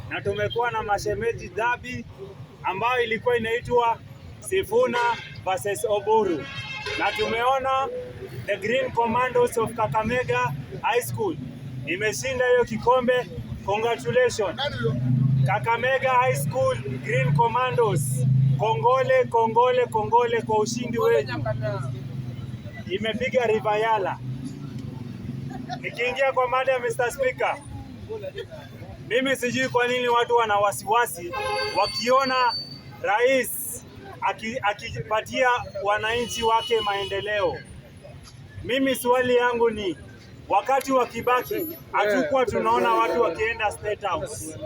na tumekuwa na mashemeji derby ambayo ilikuwa inaitwa Sifuna versus Oburu, na tumeona the Green Commandos of Kakamega High School imeshinda hiyo kikombe. Congratulations Kakamega High School Green Commandos, kongole kongole kongole kwa ushindi wenu. Imepiga Rivayala. Nikiingia kwa mada ya Mr. Speaker, mimi sijui kwa nini watu wana wasiwasi wakiona rais akipatia wananchi wake maendeleo. Mimi swali yangu ni, wakati wa Kibaki hatukuwa tunaona watu wakienda State House.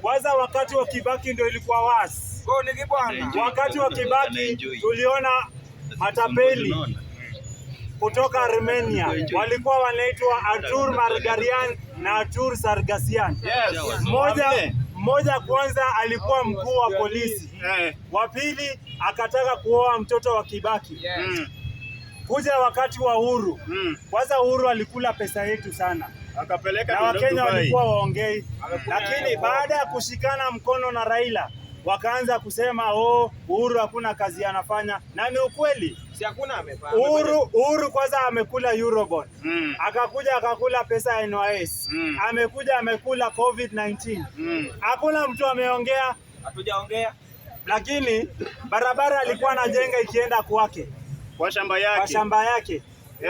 Kwanza wakati wa Kibaki ndio ilikuwa wasi. Wakati wa Kibaki tuliona matapeli kutoka Armenia walikuwa wanaitwa Artur Margarian na Artur Sargasian. Mmoja kwanza alikuwa mkuu wa polisi, wa pili akataka kuoa mtoto wa Kibaki. Kuja wakati wa Uhuru, kwanza Uhuru alikula pesa yetu sana, akapeleka na Wakenya walikuwa waongei, lakini baada ya kushikana mkono na Raila wakaanza kusema Uhuru hakuna kazi anafanya, na ni ukweli. Si hakuna amefanya. Uhuru kwanza amekula Eurobond, akakuja akakula pesa ya NYS, amekuja amekula COVID-19. Hakuna mtu ameongea, hatujaongea, lakini barabara alikuwa anajenga ikienda kwake kwa shamba yake.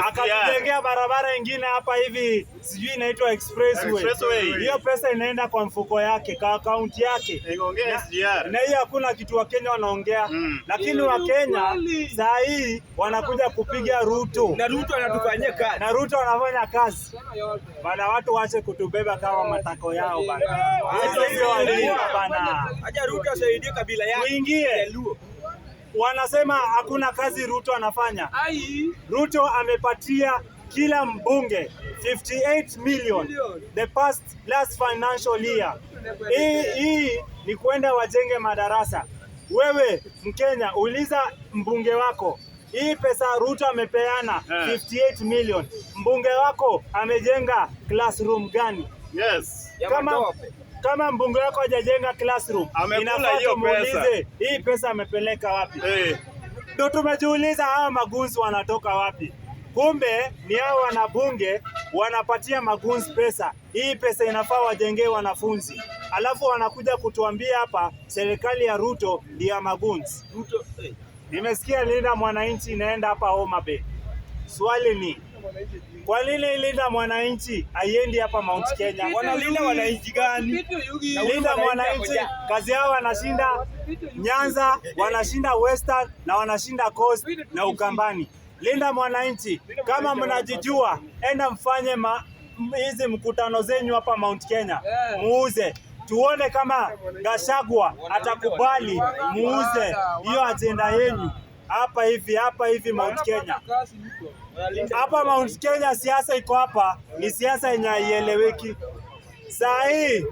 Akatujengea barabara ingine hapa hivi, sijui inaitwa expressway. Hiyo pesa inaenda kwa mfuko yake, kwa akaunti yake, na hiyo hakuna kitu Wakenya wanaongea. Lakini Wakenya saa hii wanakuja kupiga Ruto, na Ruto anatufanyia kazi, na Ruto anafanya kazi bana. Watu waache kutubeba kama matako yao bana. Acha Ruto asaidie kabila yake uingie. Wanasema hakuna kazi Ruto anafanya. Ruto amepatia kila mbunge 58 million the last financial year. Hii ni kwenda wajenge madarasa. Wewe Mkenya, uliza mbunge wako, hii pesa Ruto amepeana 58 million, mbunge wako amejenga classroom gani? Kama mbunge wako hajajenga classroom, inafaa tumuulize hii pesa amepeleka wapi? Ndio tumejiuliza hawa magunzi wanatoka wapi? Kumbe ni hao wanabunge wanapatia magunzi pesa. Hii pesa inafaa wajengee wanafunzi, alafu wanakuja kutuambia hapa serikali ya Ruto ndio magunzi. Nimesikia Linda Mwananchi inaenda hapa Homa Bay. Swali ni, kwa nini Linda Mwananchi haiendi hapa Mount Kenya? Wanalinda wananchi gani? Linda Mwananchi kazi yao wanashinda Nyanza, wanashinda Western na wanashinda Coast na Ukambani. Linda Mwananchi, kama mnajijua, enda mfanye hizi mkutano zenyu hapa Mount Kenya, muuze tuone kama Gachagua atakubali muuze hiyo agenda yenu hapa hivi Mount Kenya. Hapa Mount Kenya siasa iko hapa, ni siasa yenye haieleweki. Saa hii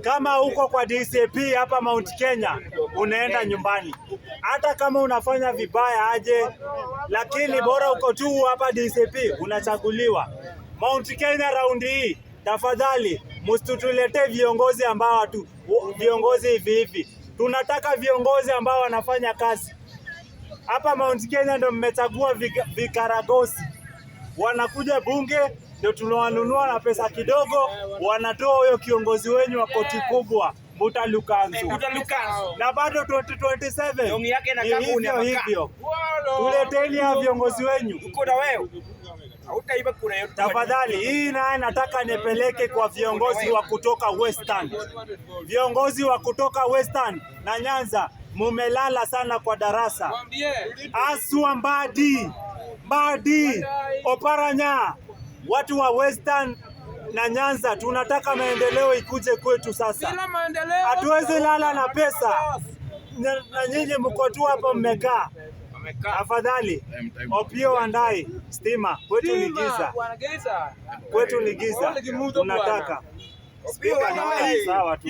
kama uko kwa DCP hapa Mount Kenya unaenda nyumbani, hata kama unafanya vibaya aje, lakini bora uko tu hapa DCP unachaguliwa. Mount Kenya raundi hii, tafadhali msituletee viongozi ambao viongozi hivi. Tunataka viongozi ambao wanafanya kazi. Hapa Mount Kenya ndio mmechagua vikaragosi, wanakuja bunge ndio tunawanunua na pesa kidogo, wanatoa huyo kiongozi wenyu wa koti kubwa Mbuta Lukanzu, na bado 2027 ni hivyo. Tuleteni hao viongozi wenyu. Tafadhali, hii naye nataka nipeleke kwa viongozi wa kutoka Western. Viongozi wa kutoka Western na Nyanza, mumelala sana kwa darasa. Aswa Mbadi, Oparanya, watu wa Western na Nyanza, tunataka maendeleo ikuje kwetu sasa. Hatuwezi lala na pesa na nyinyi mko tu hapa mmekaa. Afadhali Opiyo Wandayi, stima kwetu ni giza, tunataka sawa tu.